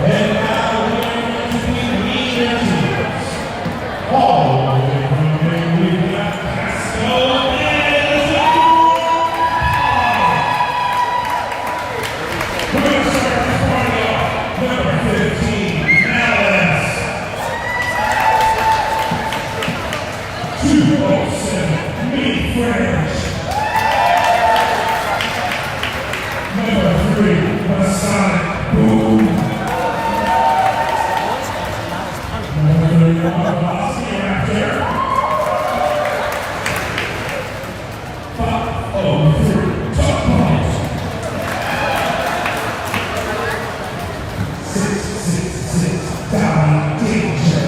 And now we're going to be teams. All the way from there, we've got Casco and we're going to start this party off. Number 15, Alice. 207, Meet French. Number 3, Masonic Boom. Number 31, Boston Raptor. 503, Top Punch. 666, Down Danger.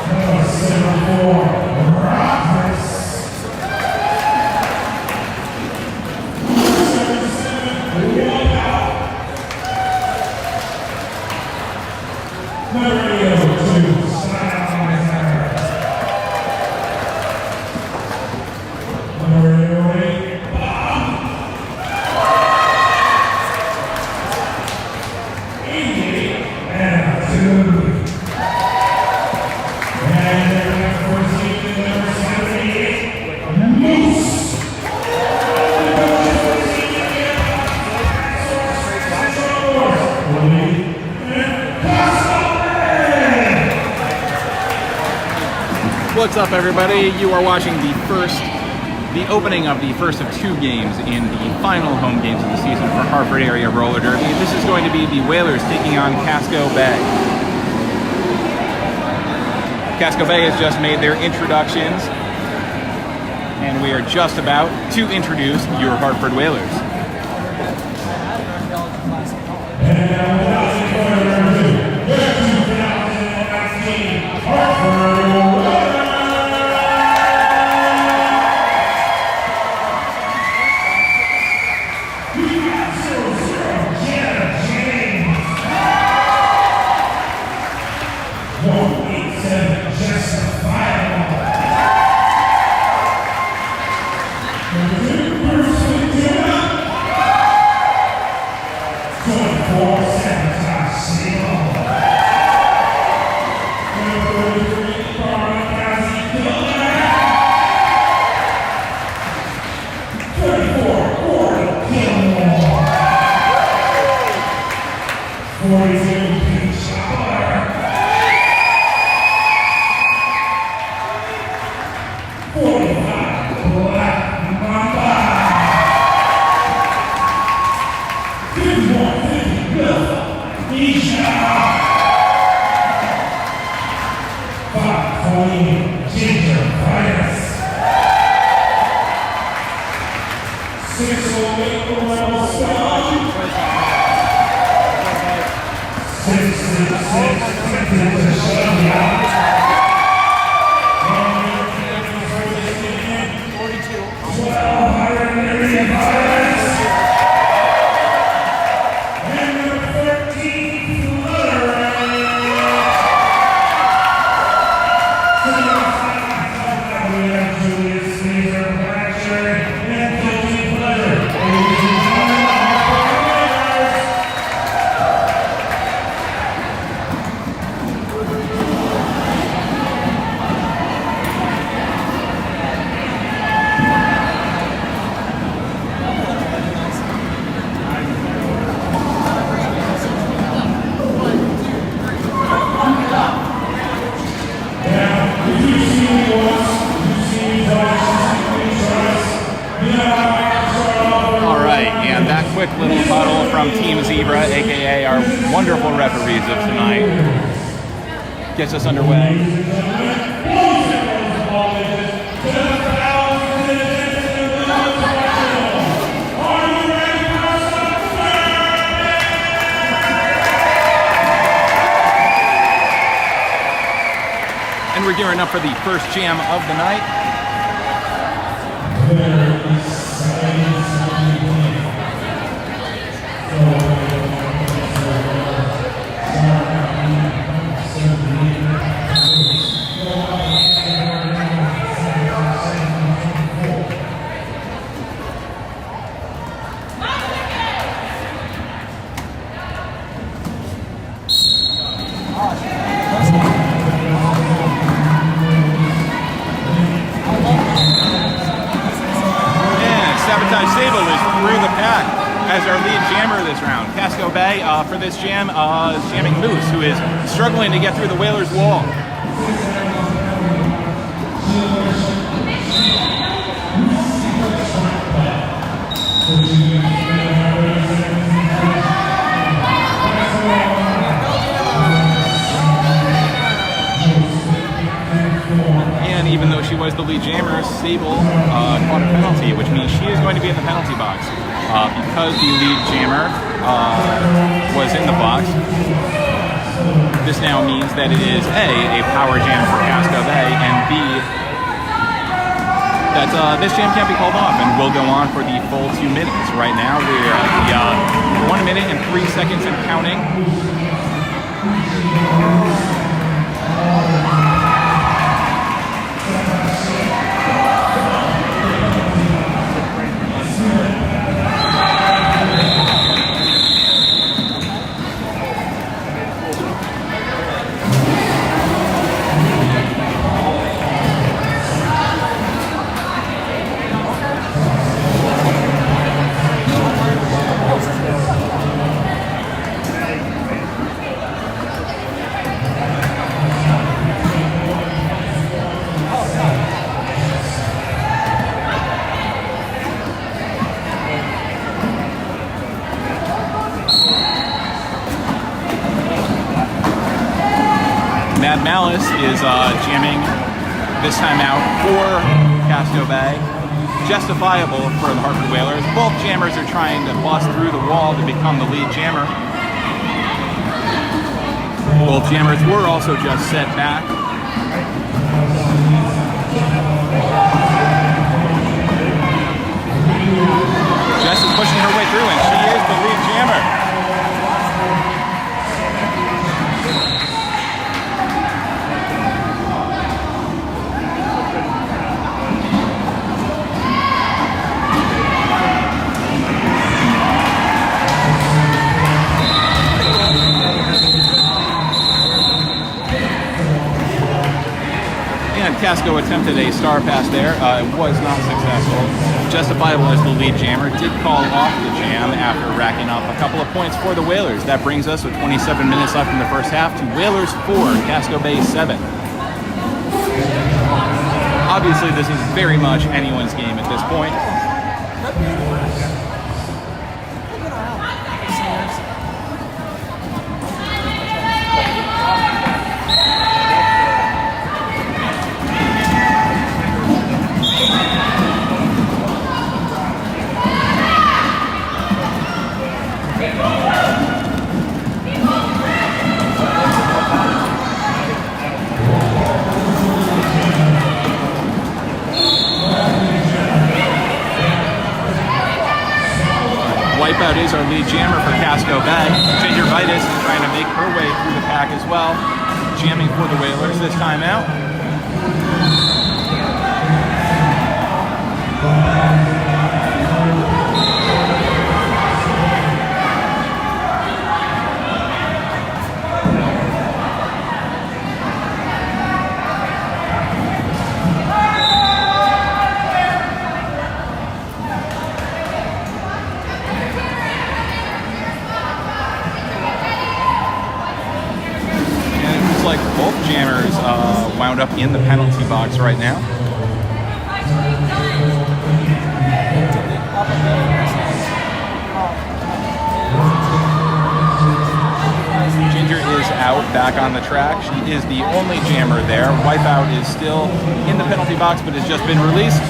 Number 74, Rockers. 77, One Out. Number 802, Slider. Number 808, Bob. 88, Attitude. And number 14, number 78, Moose. Number 14, and Casco. What's up, everybody? You are watching the opening of the first of 2 games in the final home games of the season for Hartford Area Roller Derby. This is going to be the Wailers taking on Casco Bay. Casco Bay has just made their introductions, and we are just about to introduce your Hartford Wailers. And now, without further ado, the 2019 Hartford Wailers. We got 0-0, Jenna James. 187, Justifiable. Number 2, Bruce Winter. 24, Sabotage Signal. Number 33, Barnakazi Killer. 34, Gordon Gilmore. 42, Pete Schauer. 45, Black Mamba. 51, 50, Will Nisha. 520, Ginger Virus. 608, Rebel Stone. 666, Tempted to Shut Ya. 12, Iron Virus. And number 13, Flutter. 75, we have Julius Caesar, Blackshire, and Guilty Pleasure. Ladies and gentlemen, Hartford Wailers. Now, if you see me once, you see me twice, you see me thrice, you know how I can start off. All right, and that quick little huddle from Team Zebra, aka our wonderful referees of tonight, gets us underway. And we're gearing up for the first jam of the night. as our lead jammer this round. Casco Bay for this jam is jamming Moose, who is struggling to get through the Wailers wall. And even though she was the lead jammer, Sable caught a penalty, which means she is going to be in the penalty box. Because the lead jammer was in the box, this now means that it is A, power jam for Casco Bay, and B, that this jam can't be called off and will go on for the full 2 minutes. Right now we're at the 1 minute and 3 seconds and counting. Malice is jamming this time out for Casco Bay. Justifiable for the Hartford Wailers. Both jammers are trying to bust through the wall to become the lead jammer. Both jammers were also just set back. Jess is pushing her way through, and she is the lead jammer. Casco attempted a star pass there. It was not successful. Justifiable as the lead jammer did call off the jam after racking up a couple of points for the Wailers. That brings us with 27 minutes left in the first half to Wailers 4, Casco Bay 7. Obviously, this is very much anyone's game at this point. Wipeout is our lead jammer for Casco Bay. Ginger Vitus is trying to make her way through the pack as well, jamming for the Wailers this time out. Jammers wound up in the penalty box right now. Ginger is out, back on the track. She is the only jammer there. Wipeout is still in the penalty box, but has just been released.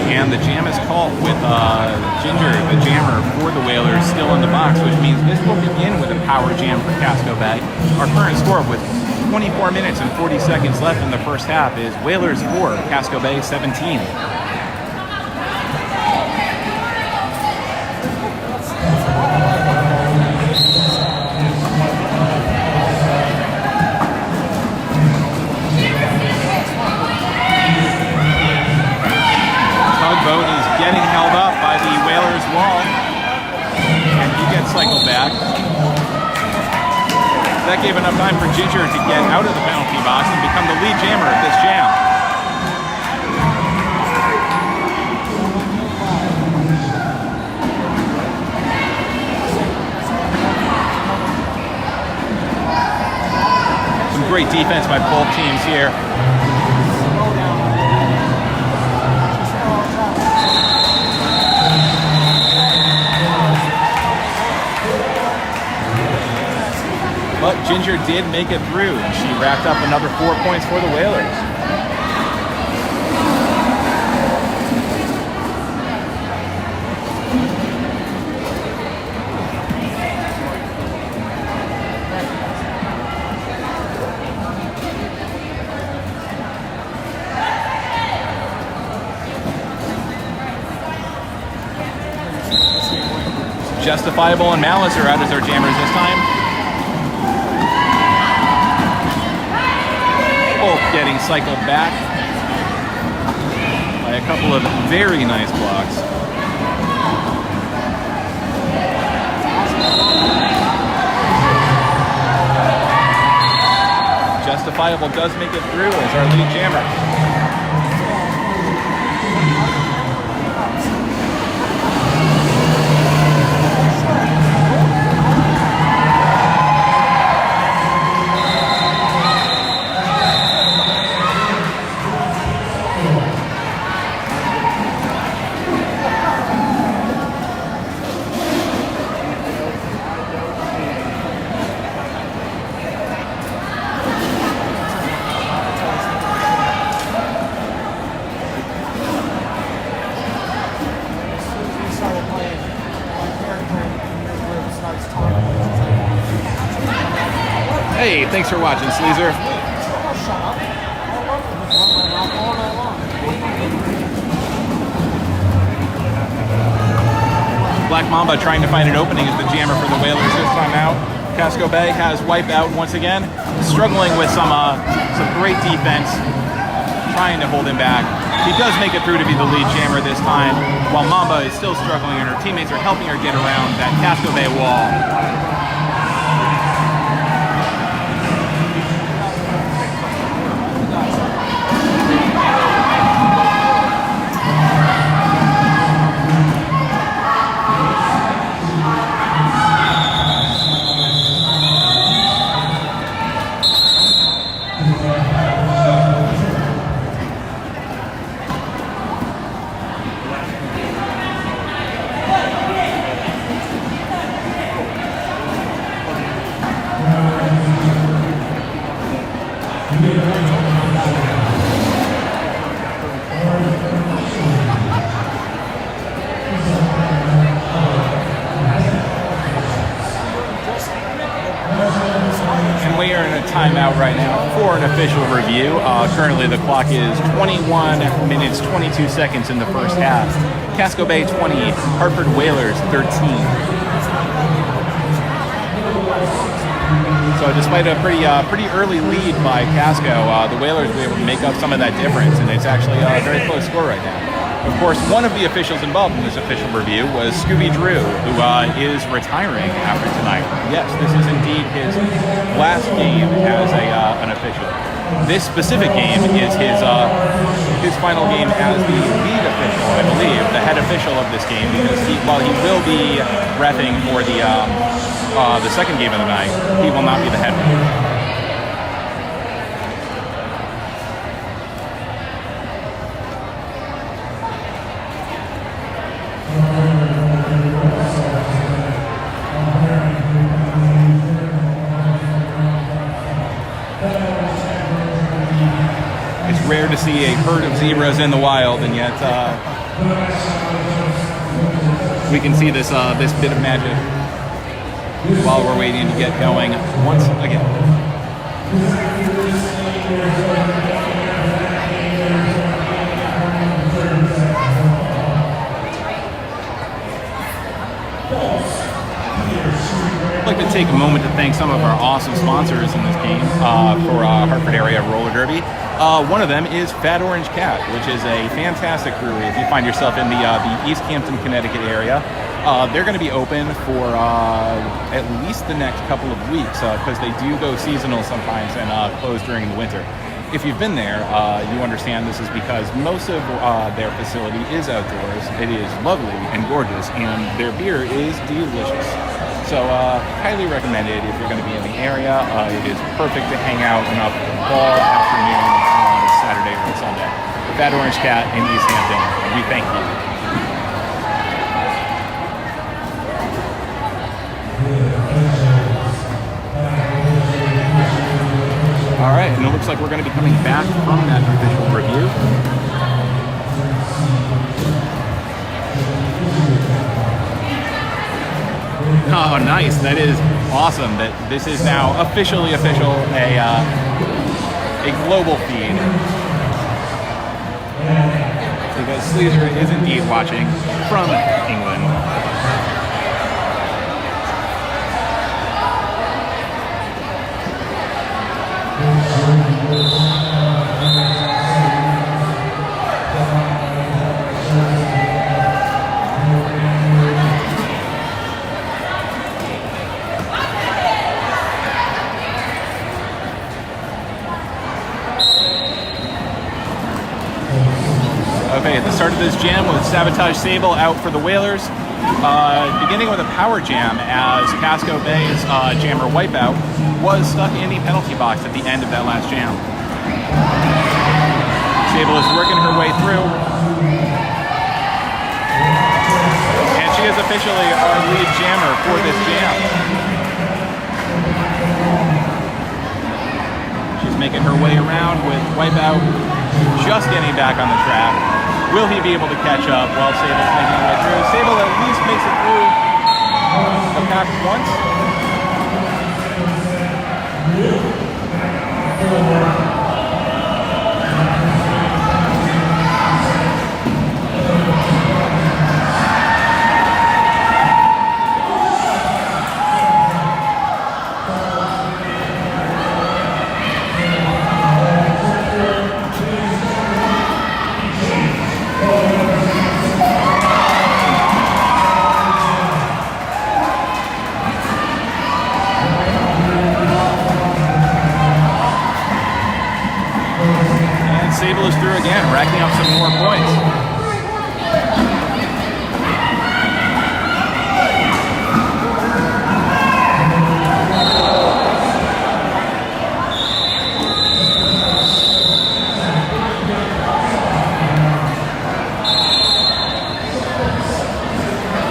And the jam is called with Ginger, the jammer for the Wailers, still in the box, which means this will begin with a power jam for Casco Bay. Our current score with 24 minutes and 40 seconds left in the first half is Wailers 4, Casco Bay 17. Tugboat is getting held up by the Wailers wall, and he gets cycled back. That gave enough time for Ginger to get out of the penalty box and become the lead jammer of this jam. Some great defense by both teams here. But Ginger did make it through, and she racked up another 4 points for the Wailers. Justifiable and Malice are out as our jammers this time. Both getting cycled back by a couple of very nice blocks. Justifiable does make it through as our lead jammer. Hey, thanks for watching, Sleazer. Black Mamba trying to find an opening as the jammer for the Wailers this time out. Casco Bay has Wipeout once again, struggling with some great defense, trying to hold him back. He does make it through to be the lead jammer this time, while Mamba is still struggling and her teammates are helping her get around that Casco Bay wall. Timeout right now for an official review. Currently the clock is 21 minutes 22 seconds in the first half. Casco Bay 20, Hartford Wailers 13. So despite a pretty early lead by Casco, the Wailers were able to make up some of that difference, and it's actually a very close score right now. Of course, one of the officials involved in this official review was Scooby Drew, who is retiring after tonight. Yes, this is indeed his last game as an official. This specific game is his final game as the lead official, I believe, the head official of this game, because while he will be reffing for the second game of the night, he will not be the head ref. Rare to see a herd of zebras in the wild, and yet We can see this this bit of magic while we're waiting to get going once again. I'd like to take a moment to thank some of our awesome sponsors in this game for Hartford area roller derby. One of them is Fat Orange Cat, which is a fantastic brewery. If you find yourself in the East Hampton, Connecticut area, they're going to be open for at least the next couple of weeks because they do go seasonal sometimes and close during the winter. If you've been there, you understand this is because most of their facility is outdoors. It is lovely and gorgeous, and their beer is delicious. So highly recommended if you're going to be in the area. It is perfect to hang out on a fall afternoon on Saturday or Sunday. The Fat Orange Cat in East Hampton, we thank you. All right, and it looks like we're going to be coming back from that official review. Oh, nice. That is awesome that this is now officially official, a global feed. Because Sleazer is indeed watching from England. Okay, at the start of this jam with Sabotage Sable out for the Wailers, beginning with a power jam as Casco Bay's jammer Wipeout was stuck in the penalty box at the end of that last jam. Sable is working her way through, and she is officially our lead jammer for this jam. She's making her way around with Wipeout just getting back on the track. Will he be able to catch up while Sable's making her way through? Sable at least makes it through the pack once. Sable is through again, racking up some more points.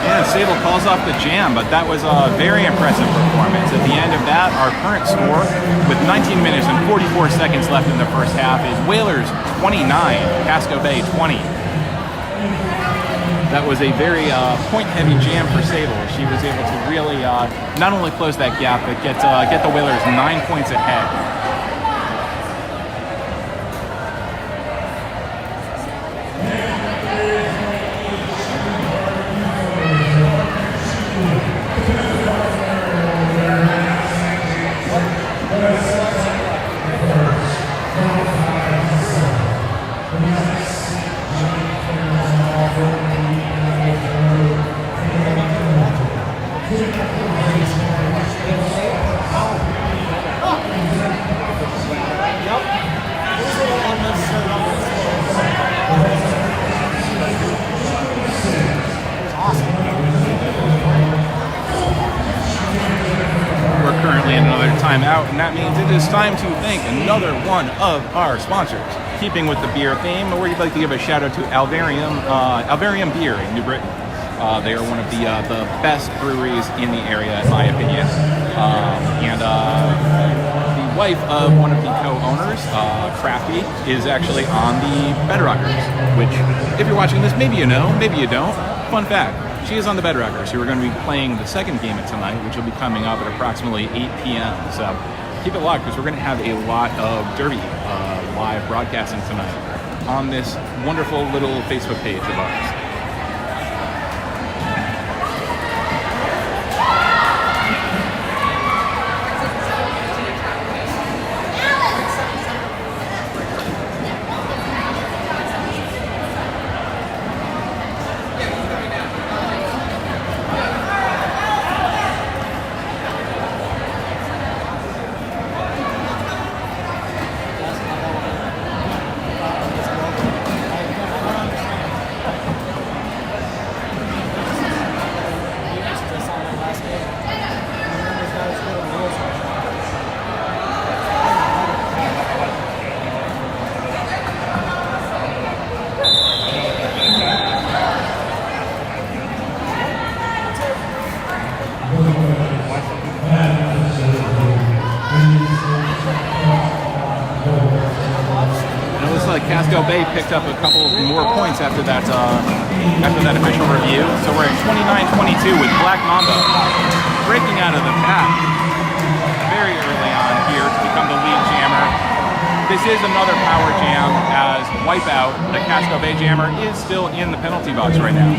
And Sable calls off the jam, but that was a very impressive performance. At the end of that, our current score, with 19 minutes and 44 seconds left in the first half, is Wailers 29, Casco Bay 20. That was a very point-heavy jam for Sable. She was able to really not only close that gap, but get the Wailers 9 points ahead. Out, and that means it is time to thank another one of our sponsors. Keeping with the beer theme, we'd like to give a shout out to Alvarium Beer in New Britain. They are one of the best breweries in the area, in my opinion. And the wife of one of the co-owners, Crafty, is actually on the Bedrockers, which, if you're watching this, maybe you know, maybe you don't. Fun fact, she is on the Bedrockers, who are going to be playing the second game of tonight, which will be coming up at approximately 8 p.m. So keep it locked, because we're going to have a lot of Derby live broadcasting tonight on this wonderful little Facebook page of ours. Casco Bay picked up a couple more points after that official review. So we're at 29-22 with Black Mamba breaking out of the pack very early on here to become the lead jammer. This is another power jam, as Wipeout, the Casco Bay jammer, is still in the penalty box right now.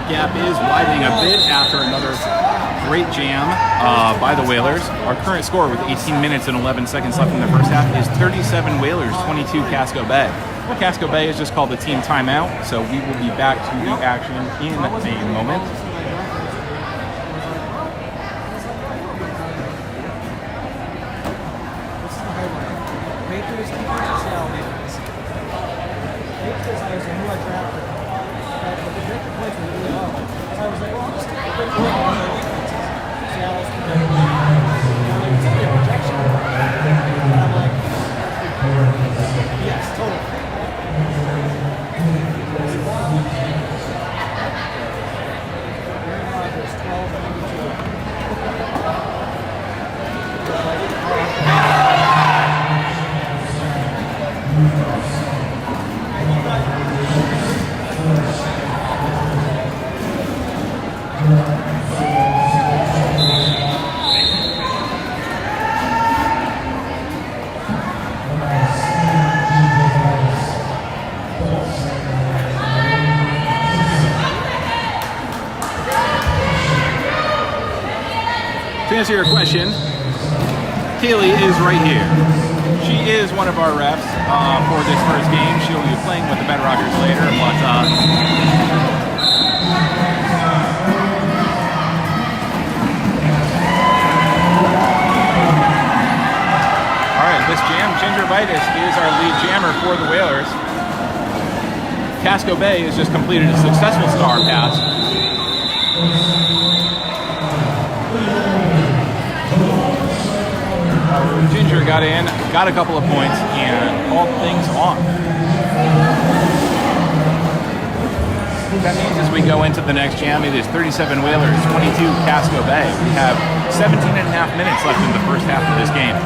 Gap is widening a bit after another great jam by the Wailers. Our current score with 18 minutes and 11 seconds left in the first half is 37 Wailers, 22 Casco Bay. Casco Bay has just called the team timeout, so we will be back to the action in a moment. To answer your question, Kaylee is right here. She is one of our refs for this first game. She will be playing with the Bedrockers later, but alright, this jam, Gingivitis, is our lead jammer for the Wailers. Casco Bay has just completed a successful star pass. Ginger got in, got a couple of points, and called things off. That means as we go into the next jam, it is 37 Wailers, 22 Casco Bay. We have 17 and a half minutes left in the first half of this game.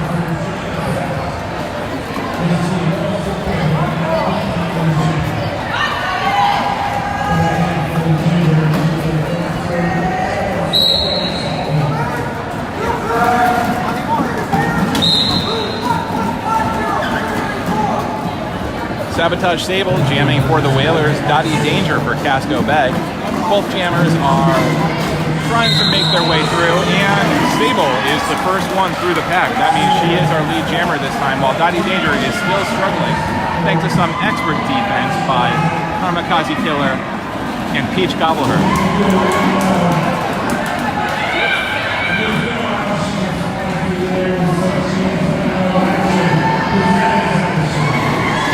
Sabotage Sable jamming for the Wailers, Dottie Danger for Casco Bay. Both jammers are trying to make their way through, and Sable is the first one through the pack. That means she is our lead jammer this time, while Dottie Danger is still struggling, thanks to some expert defense by Kamikaze Killer and Peach Gobbleher.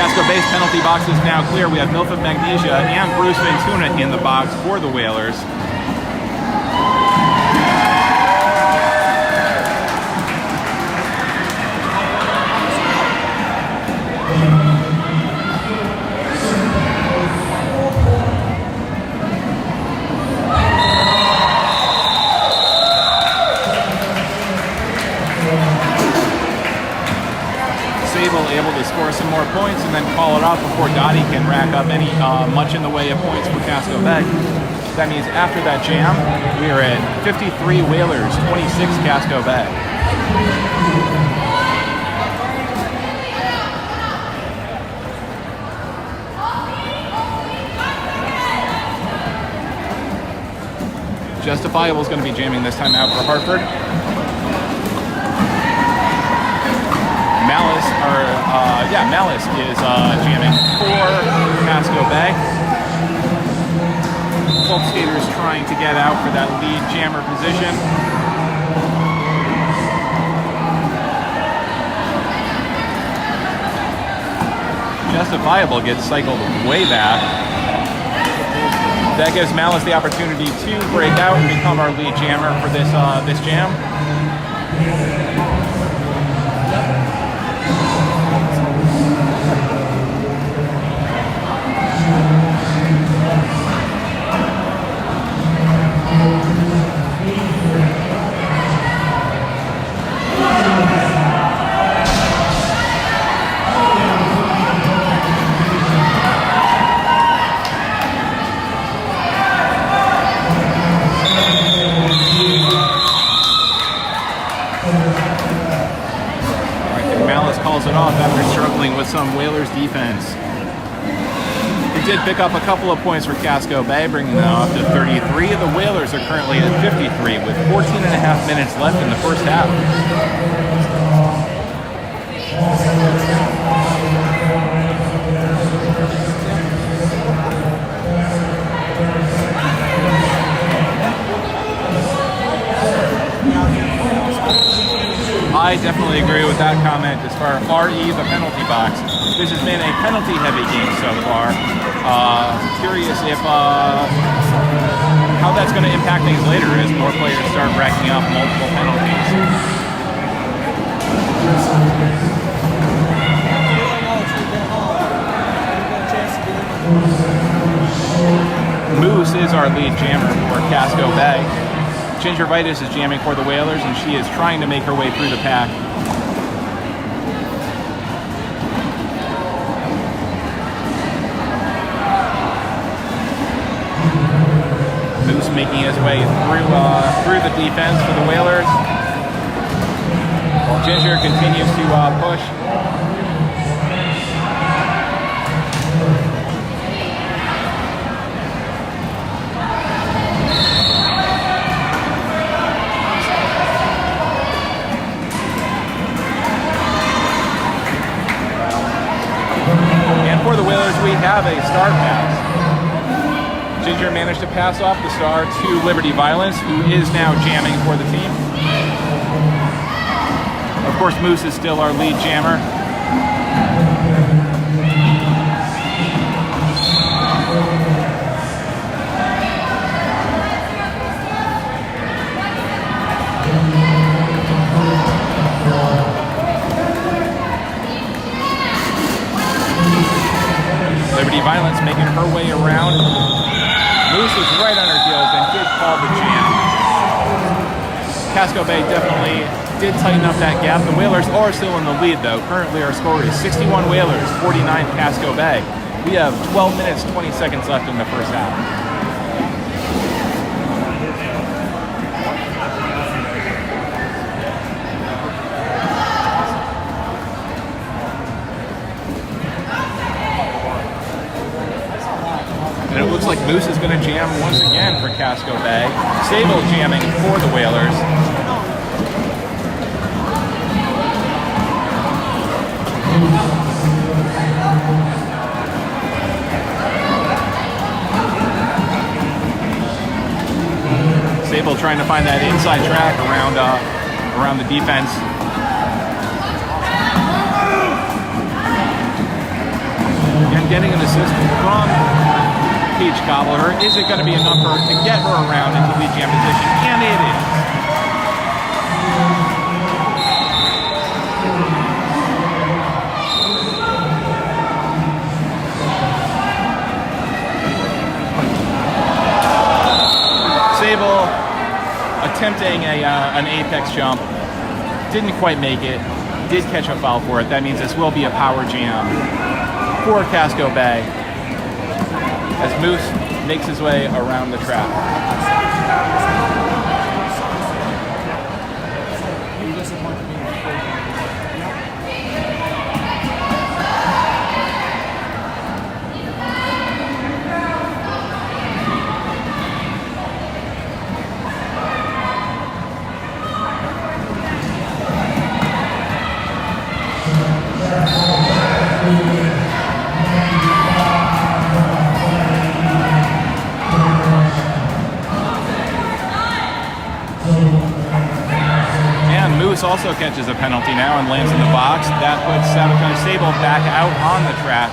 Casco Bay's penalty box is now clear. We have Milford Magnesia and Bruce Ventuna in the box for the Wailers. Able to score some more points and then call it off before Dottie can rack up any much in the way of points for Casco Bay. That means after that jam, we are at 53 Wailers, 26 Casco Bay. Justifiable is going to be jamming this time out for Hartford. Malice is jamming for Casco Bay. Both skaters trying to get out for that lead jammer position. Justifiable gets cycled way back. That gives Malice the opportunity to break out and become our lead jammer for this jam. It off after struggling with some Wailers defense. It did pick up a couple of points for Casco Bay, bringing them up to 33. The Wailers are currently at 53 with 14 and a half minutes left in the first half. I definitely agree with that comment as far as RE, the penalty box. This has been a penalty-heavy game so far. Curious if how that's going to impact things later as more players start racking up multiple penalties. Moose is our lead jammer for Casco Bay. Gingervitis is jamming for the Wailers, and she is trying to make her way through the pack. Moose making his way through the defense for the Wailers. While Ginger continues to push. For the Wailers, we have a star pass. Ginger managed to pass off the star to Liberty Violence, who is now jamming for the team. Of course, Moose is still our lead jammer. Liberty Violence making her way around. Casco Bay definitely did tighten up that gap. The Wailers are still in the lead, though. Currently, our score is 61 Wailers, 49 Casco Bay. We have 12 minutes, 20 seconds left in the first half. And it looks like Moose is going to jam once again for Casco Bay. Sable jamming for the Wailers. Sable trying to find that inside track around the defense. And getting an assist from Peach Cobbler. Is it going to be enough for her to get her around into lead jam position? And it is. Sable attempting an apex jump. Didn't quite make it. Did catch a foul for it. That means this will be a power jam for Casco Bay as Moose makes his way around the track. Also catches a penalty now and lands in the box. That puts Sabotage Sable back out on the track.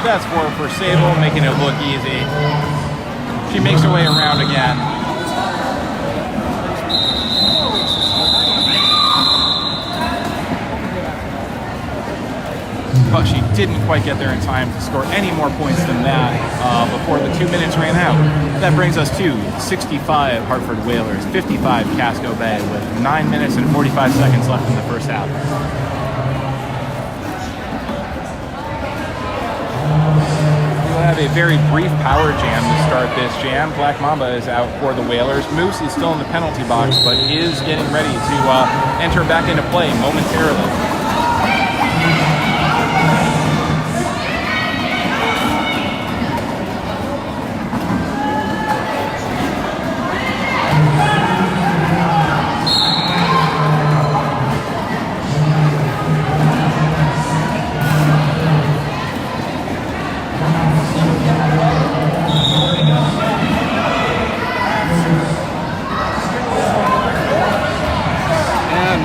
That's for Sable, making it look easy. She makes her way around again. But she didn't quite get there in time to score any more points than that before the 2 minutes ran out. That brings us to 65 Hartford Wailers, 55 Casco Bay, with 9 minutes and 45 seconds left in the first half. We'll have a very brief power jam to start this jam. Black Mamba is out for the Wailers. Moose is still in the penalty box, but is getting ready to enter back into play momentarily.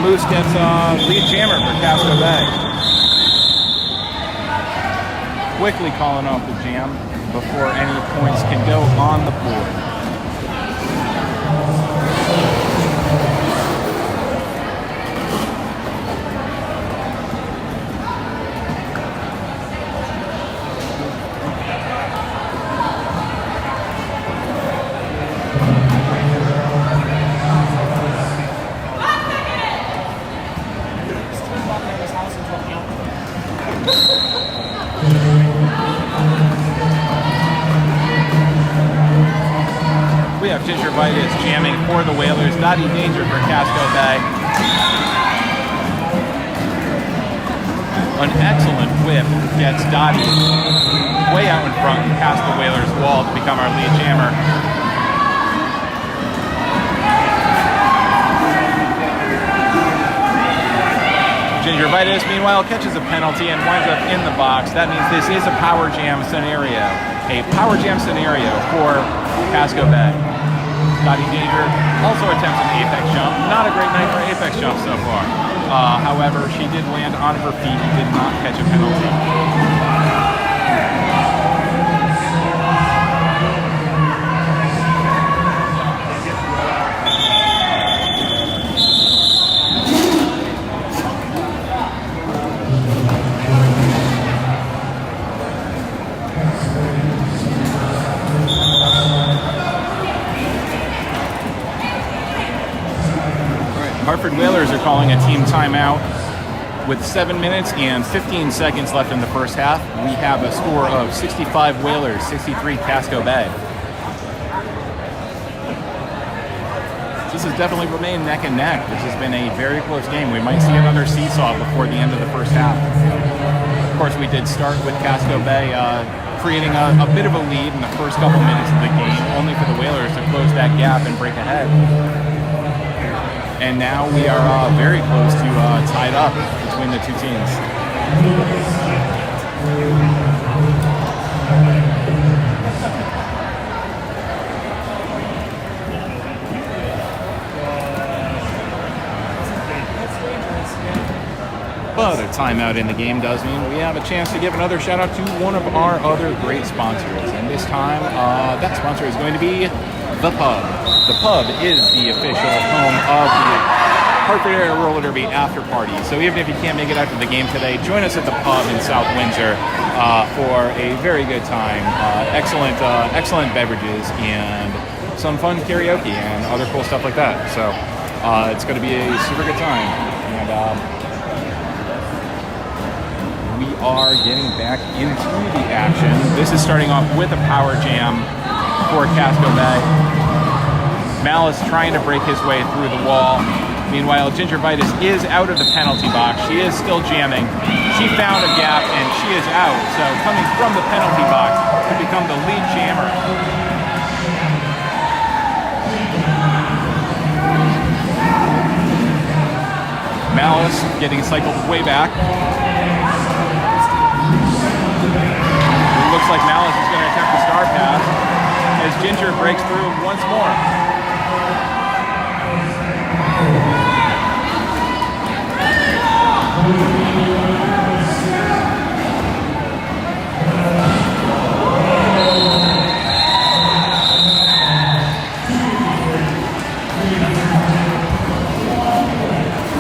Moose gets lead jammer for Casco Bay. Quickly calling off the jam before any points can go on the board. We have Gingivitis jamming for the Wailers. Dottie Danger for Casco Bay. An excellent whip gets Dottie way out in front and past the Wailers' wall to become our lead jammer. Gingivitis, meanwhile, catches a penalty and winds up in the box. That means this is a power jam scenario. A power jam scenario for Casco Bay. Dottie Danger also attempts an apex jump. Not a great night for apex jumps so far. However, she did land on her feet and did not catch a penalty. Hartford Wailers are calling a team timeout with 7 minutes and 15 seconds left in the first half. We have a score of 65 Wailers, 63 Casco Bay. This has definitely remained neck and neck. This has been a very close game. We might see another seesaw before the end of the first half. Of course, we did start with Casco Bay creating a bit of a lead in the first couple minutes of the game, only for the Wailers to close that gap and break ahead. And now we are very close to tied up between the two teams. But a timeout in the game does mean we have a chance to give another shout out to one of our other great sponsors. And this time, that sponsor is going to be The Pub. The Pub is the official home of the Hartford Area Roller Derby after party. So even if you can't make it out to the game today, join us at the Pub in South Windsor for a very good time. Excellent beverages and some fun karaoke and other cool stuff like that. So it's going to be a super good time. And we are getting back into the action. This is starting off with a power jam for Casco Bay. Malice trying to break his way through the wall. Meanwhile, Gingivitis is out of the penalty box. She is still jamming. She found a gap and she is out. So coming from the penalty box to become the lead jammer. Malice getting cycled way back. It looks like Malice is going to attempt the star pass as Ginger breaks through once more.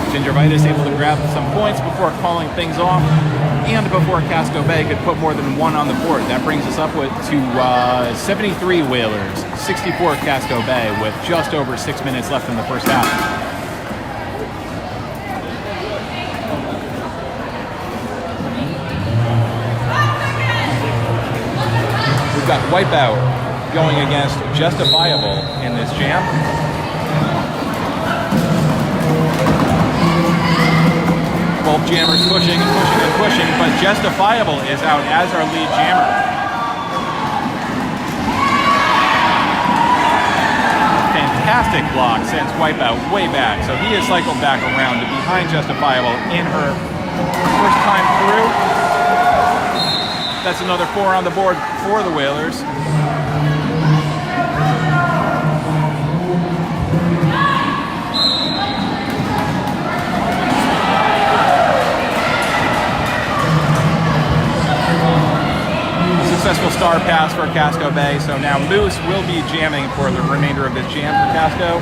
Gingivitis able to grab some points before calling things off, and before Casco Bay could put more than one on the board. That brings us up to 73 Wailers, 64 Casco Bay, with just over 6 minutes left in the first half. We've got Wipeout going against Justifiable in this jam. Both jammers pushing and pushing and pushing, but Justifiable is out as our lead jammer. Fantastic block sends Wipeout way back, so he is cycled back around to behind Justifiable in her first time through. That's another 4 on the board for the Wailers. Successful star pass for Casco Bay, so now Moose will be jamming for the remainder of this jam for Casco.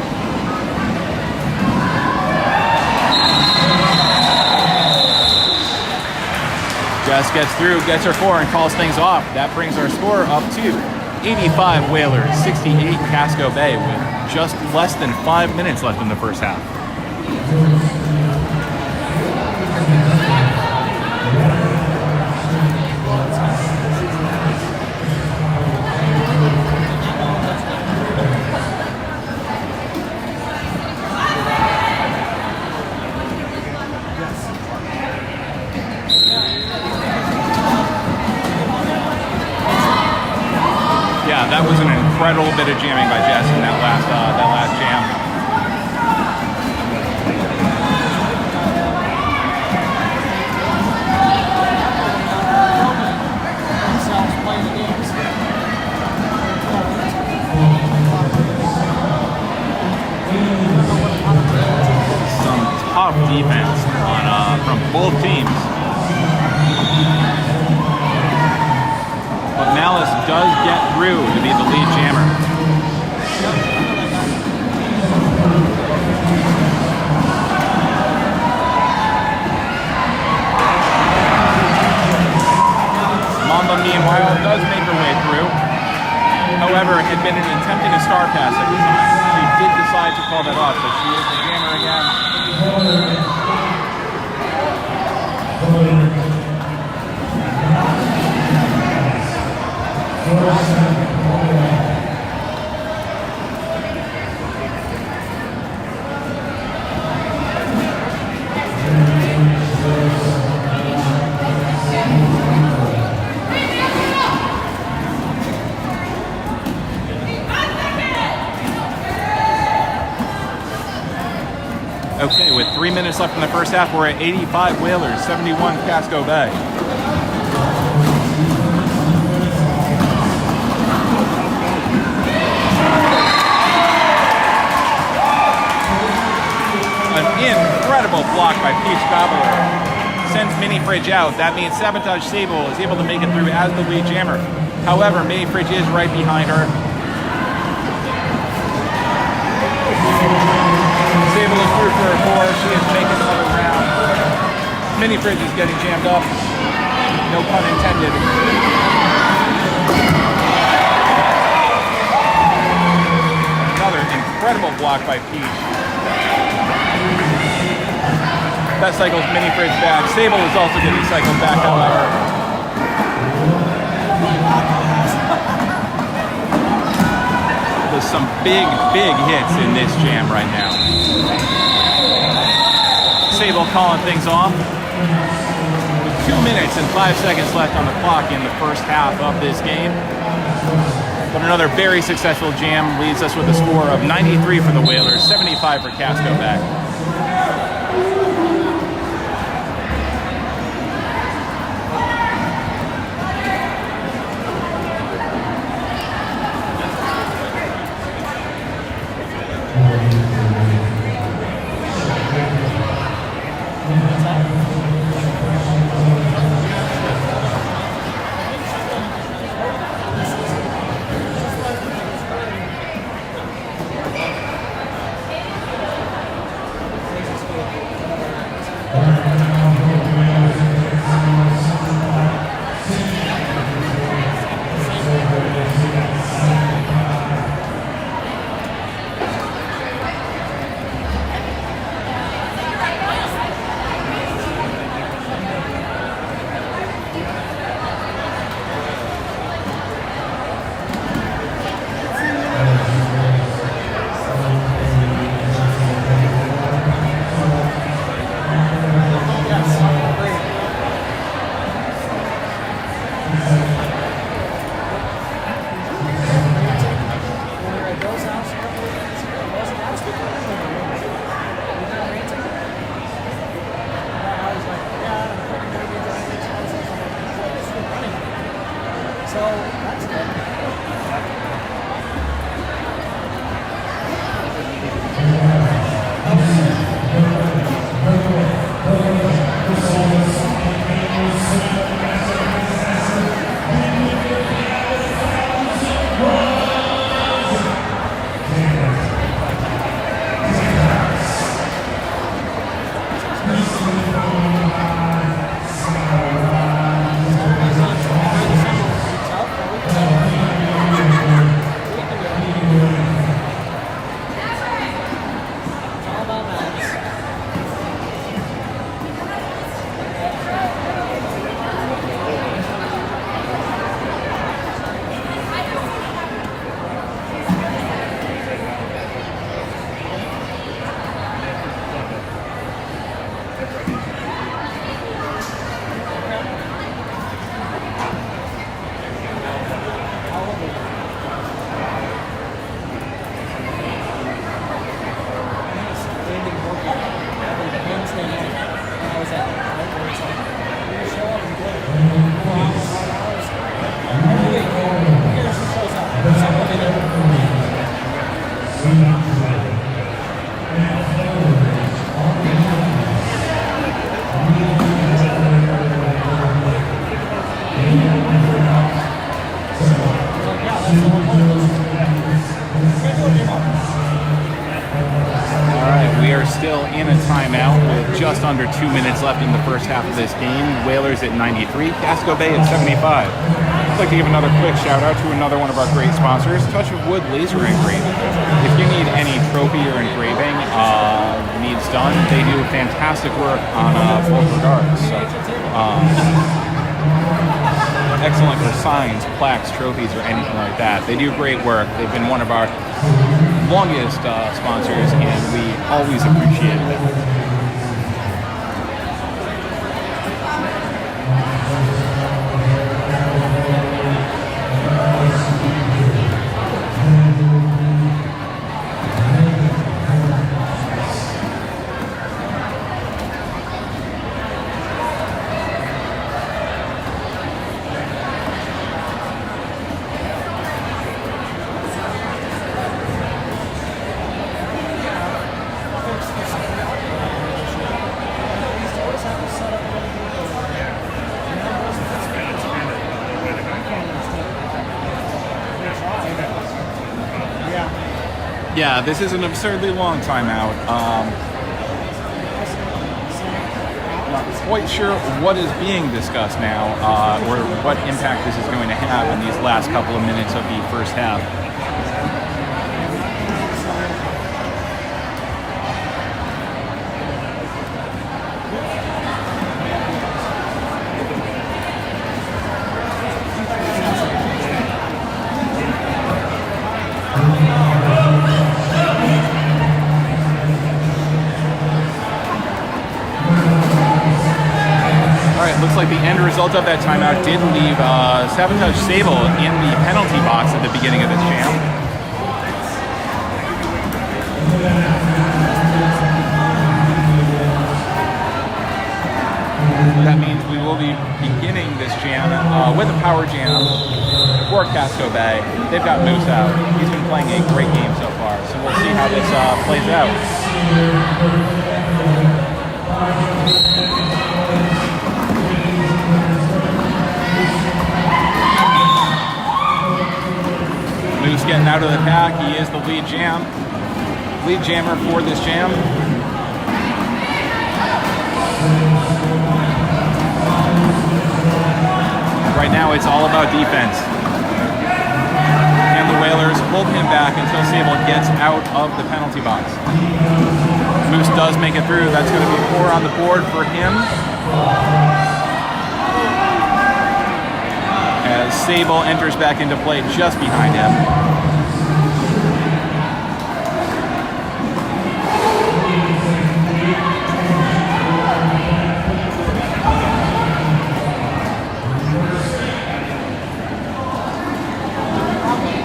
Jess gets through, gets her 4, and calls things off. That brings our score up to 85 Wailers, 68 Casco Bay, with just less than 5 minutes left in the first half. That was an incredible bit of jamming by Jess in that last jam. Some tough defense from both teams. But Malice does get through to be the lead jammer. Mamba, meanwhile, does make her way through. However, however, had been attempting a star pass at the time. She did decide to call that off, so she is the jammer again. Okay, with 3 minutes left in the first half, we're at 85 Wailers, 71 Casco Bay. An incredible block by Peach Gobbler. Sends Mini Fridge out. That means Sabotage Sable is able to make it through as the lead jammer. However, Mini Fridge is right behind her. Sable is through for her four. She is making another round. Mini Fridge is getting jammed up. No pun intended. Another incredible block by Peach. That cycles Mini Fridge back. Sable is also getting cycled back, however. There's some big hits in this jam right now. Sable calling things off. With 2 minutes and 5 seconds left on the clock in the first half of this game. But another very successful jam leaves us with a score of 93 for the Wailers, 75 for Casco back. Still in a timeout with just under 2 minutes left in the first half of this game. Wailers at 93, Casco Bay at 75. I'd like to give another quick shout out to another one of our great sponsors, Touch of Wood Laser Engraving. If you need any trophy or engraving needs done, they do fantastic work on both regards. So, excellent for signs, plaques, trophies, or anything like that. They do great work. They've been one of our longest sponsors, and we always appreciate it. Yeah, this is an absurdly long timeout. Not quite sure what is being discussed now, or what impact this is going to have in these last couple of minutes of the first half. Looks like the end result of that timeout did leave Sabotage Sable in the penalty box at the beginning of this jam. That means we will be beginning this jam with a power jam for Casco Bay. They've got Moose out. He's been playing a great game so far, so we'll see how this plays out. Moose getting out of the pack. He is the lead jammer for this jam. Right now it's all about defense. And the Wailers hold him back until Sable gets out of the penalty box. Moose does make it through. That's going to be 4 on the board for him. As Sable enters back into play just behind him.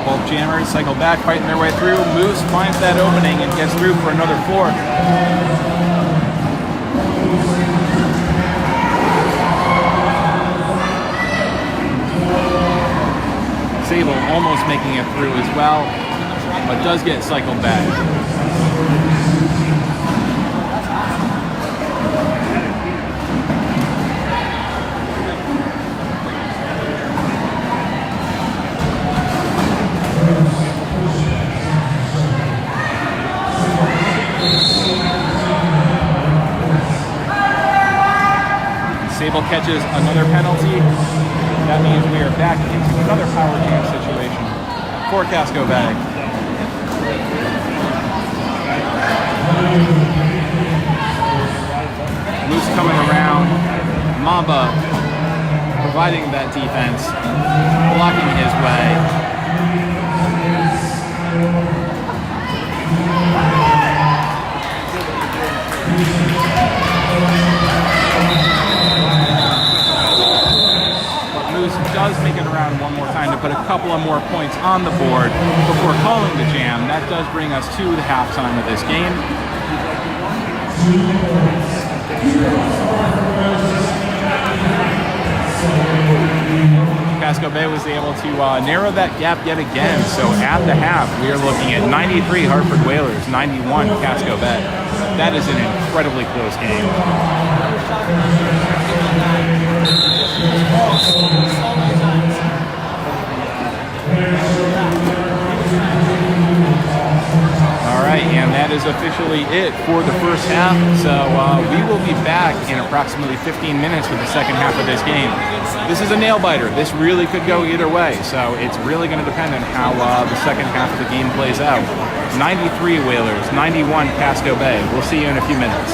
Both jammers cycle back, fighting their way through. Moose finds that opening and gets through for another 4. Sable almost making it through as well, but does get cycled back. Sable catches another penalty. That means we are back into another power jam situation for Casco Bay. Moose coming around. Mamba providing that defense, blocking his way. Does make it around one more time to put a couple of more points on the board before calling the jam. That does bring us to the halftime of this game. Casco Bay was able to narrow that gap yet again. So at the half, we are looking at 93 Hartford Wailers, 91 Casco Bay. That is an incredibly close game. All right, and that is is officially it for the first half. So we will be back in approximately 15 minutes for the second half of this game. This is a nail-biter. This really could go either way. So it's really going to depend on how the second half of the game plays out. 93 Wailers, 91 Casco Bay. We'll see you in a few minutes.